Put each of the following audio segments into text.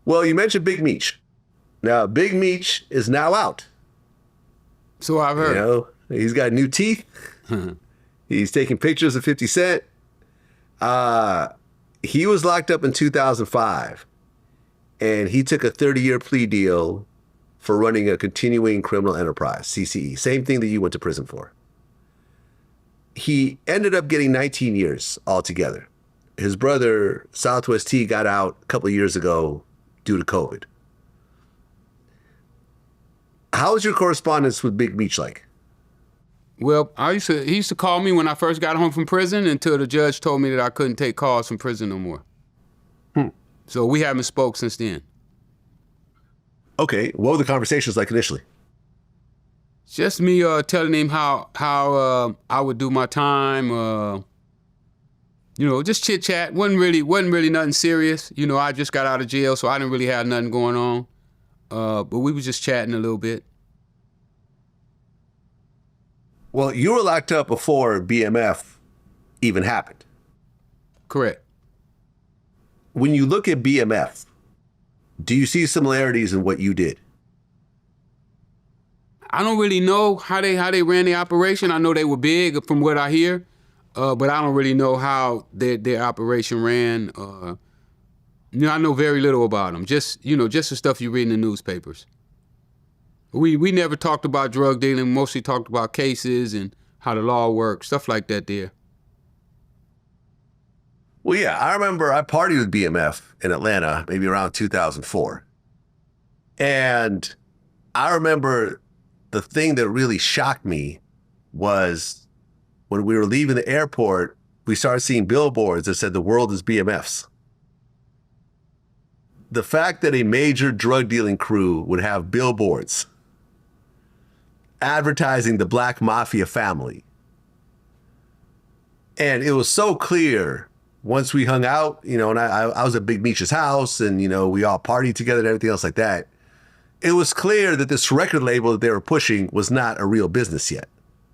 Well, you mentioned Big Meech. Now, Big Meech is now out. So I've heard. You know, he's got new teeth. He's taking pictures of 50 Cent. He was locked up in 2005, and he took a 30-year plea deal for running a continuing criminal enterprise, CCE. Same thing that you went to prison for. He ended up getting 19 years altogether. His brother, Southwest T, got out a couple of years ago due to COVID. How was your correspondence with Big Meech like? Well, he used to call me when I first got home from prison until the judge told me that I couldn't take calls from prison no more. So we haven't spoke since then. Okay, what were the conversations like initially? Just me telling him how I would do my time. You know, just chit chat. wasn't really nothing serious. You know, I just got out of jail, so I didn't really have nothing going on. But we was just chatting a little bit. Well, you were locked up before BMF even happened. Correct. When you look at BMF, do you see similarities in what you did? I don't really know how they ran the operation. I know they were big from what I hear, but I don't really know how their operation ran. You know, I know very little about them. Just the stuff you read in the newspapers. We never talked about drug dealing. Mostly talked about cases and how the law works, stuff like that there. Well, yeah, I remember I partied with BMF in Atlanta, maybe around 2004. And I remember the thing that really shocked me was when we were leaving the airport, we started seeing billboards that said the world is BMF's. The fact that a major drug dealing crew would have billboards advertising the Black Mafia Family. And it was so clear once we hung out, you know, and I was at Big Meech's house and, you know, we all partied together and everything else like that. It was clear that this record label that they were pushing was not a real business yet.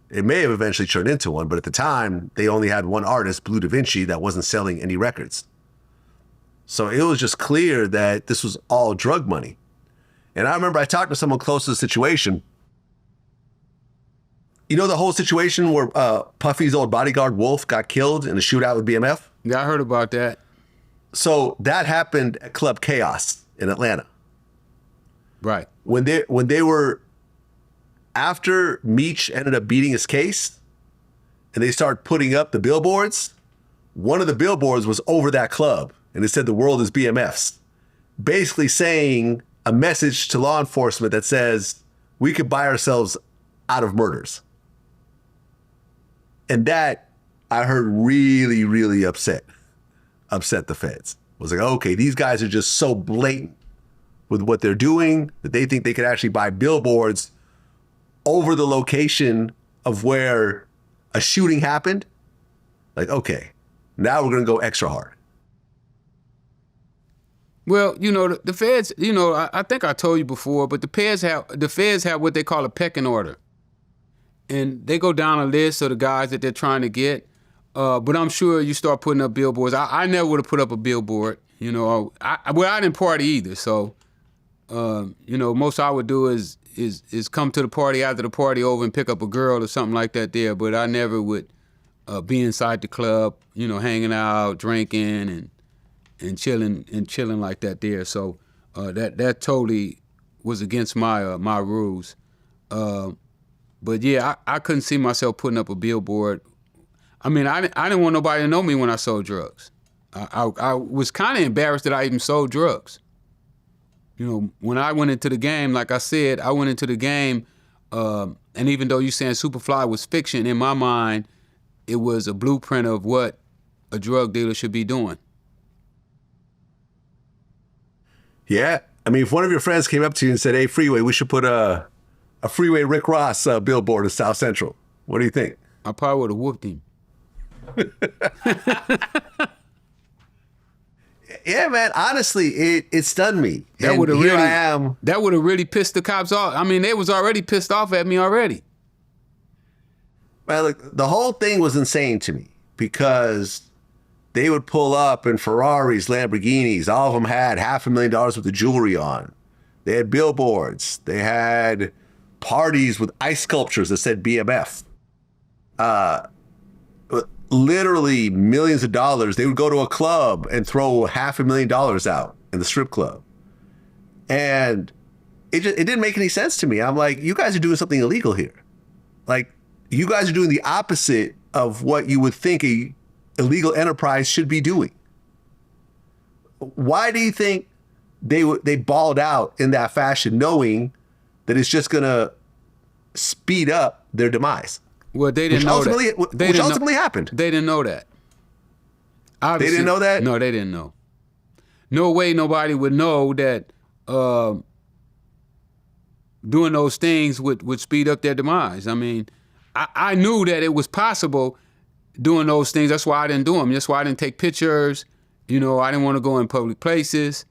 It may have eventually turned into one, but at the time, they only had one artist, Blue Da Vinci, that wasn't selling any records. So it was just clear that this was all drug money. And I remember I talked to someone close to the situation. You know the whole situation where Puffy's old bodyguard, Wolf, got killed in a shootout with BMF? Yeah, I heard about that. So that happened at Club Chaos in Atlanta. Right. When they were, after Meech ended up beating his case and they started putting up the billboards, one of the billboards was over that club and it said the world is BMF's, basically saying a message to law enforcement that says we could buy ourselves out of murders. And that I heard really, really upset the feds. I was like, okay, these guys are just so blatant with what they're doing that they think they could actually buy billboards over the location of where a shooting happened. Like, okay, now we're going to go extra hard. Well, you know, the feds, you know, I think I told you before, but the feds have what they call a pecking order. And they go down a list of the guys that they're trying to get. But I'm sure you start putting up billboards. I never would have put up a billboard, you know. I didn't party either. So, you know, most I would do is come to the party after the party over and pick up a girl or something like that there. But I never would be inside the club, you know, hanging out, drinking and chilling like that there. So that totally was against my rules. But yeah, I couldn't see myself putting up a billboard. I mean, I didn't want nobody to know me when I sold drugs. I was kind of embarrassed that I even sold drugs. You know, when I went into the game, like I said, I went into the game, and even though you're saying Superfly was fiction, in my mind, it was a blueprint of what a drug dealer should be doing. Yeah. I mean, if one of your friends came up to you and said, hey, Freeway, we should put a Freeway Rick Ross billboard in South Central, what do you think? I probably would have whooped him. Yeah, man. Honestly, it stunned me. That would have really pissed the cops off. I mean, they was already pissed off at me already. Well, look, the whole thing was insane to me because they would pull up in Ferraris, Lamborghinis. All of them had $500,000 worth of jewelry on. They had billboards. They had parties with ice sculptures that said BMF. Literally millions of dollars. They would go to a club and throw $500,000 out in the strip club. And it didn't make any sense to me. I'm like, you guys are doing something illegal here. Like, you guys are doing the opposite of what you would think a illegal enterprise should be doing. Why do you think they balled out in that fashion, knowing that it's just gonna speed up their demise? Well, they didn't know that. Which ultimately happened. They didn't know that. Obviously, they didn't know that? No, they didn't know. No way nobody would know that doing those things would speed up their demise. I mean, I knew that it was possible doing those things. That's why I didn't do them. That's why I didn't take pictures. I didn't want to go in public places.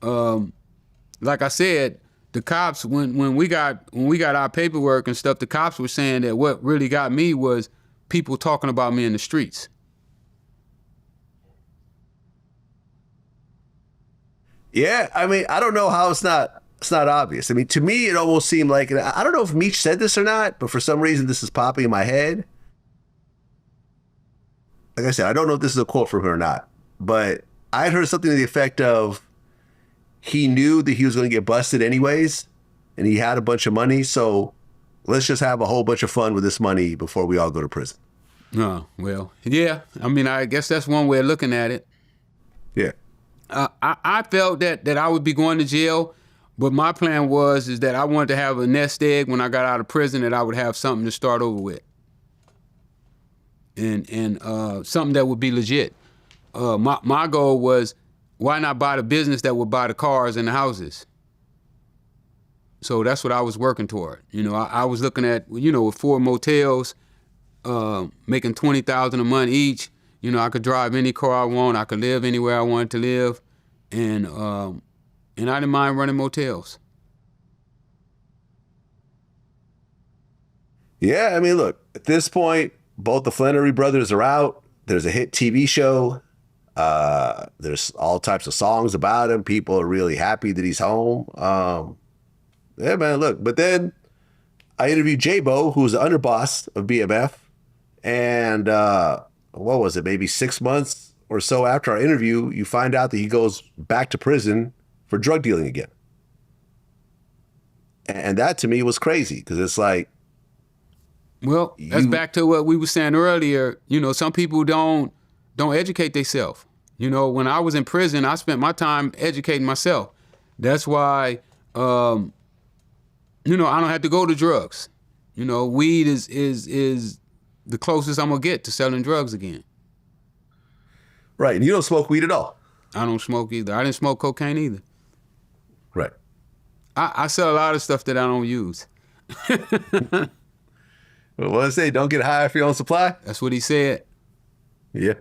Like I said, the cops, when we got our paperwork and stuff, the cops were saying that what really got me was people talking about me in the streets. Yeah, I mean, I don't know how it's not obvious. I mean, to me, it almost seemed like, and I don't know if Meech said this or not, but for some reason, this is popping in my head. Like I said, I don't know if this is a quote from him or not, but I had heard something to the effect of, he knew that he was going to get busted anyways, and he had a bunch of money, so let's just have a whole bunch of fun with this money before we all go to prison. Oh, well, yeah. I mean, I guess that's one way of looking at it. Yeah. I felt that I would be going to jail, but my plan is that I wanted to have a nest egg when I got out of prison, that I would have something to start over with. And something that would be legit. My goal was, why not buy the business that would buy the cars and the houses? So that's what I was working toward. I was looking at, with 4 motels, making $20,000 a month each. I could drive any car I want. I could live anywhere I wanted to live, and I didn't mind running motels. Yeah, I mean, look, at this point, both the Flannery brothers are out. There's a hit TV show. There's all types of songs about him. People are really happy that he's home. Yeah, man, look. But then I interviewed J-Bo, who's the underboss of BMF, and what was it, maybe 6 months or so after our interview, you find out that he goes back to prison for drug dealing again. And that to me was crazy, because it's like, well, that's back to what we were saying earlier. Some people don't educate themselves. When I was in prison, I spent my time educating myself. That's why, I don't have to go to drugs. Weed is the closest I'm gonna get to selling drugs again. Right, and you don't smoke weed at all. I don't smoke either. I didn't smoke cocaine either. Right. I sell a lot of stuff that I don't use. Well, what did I say? Don't get high off your own supply? That's what he said. Yeah.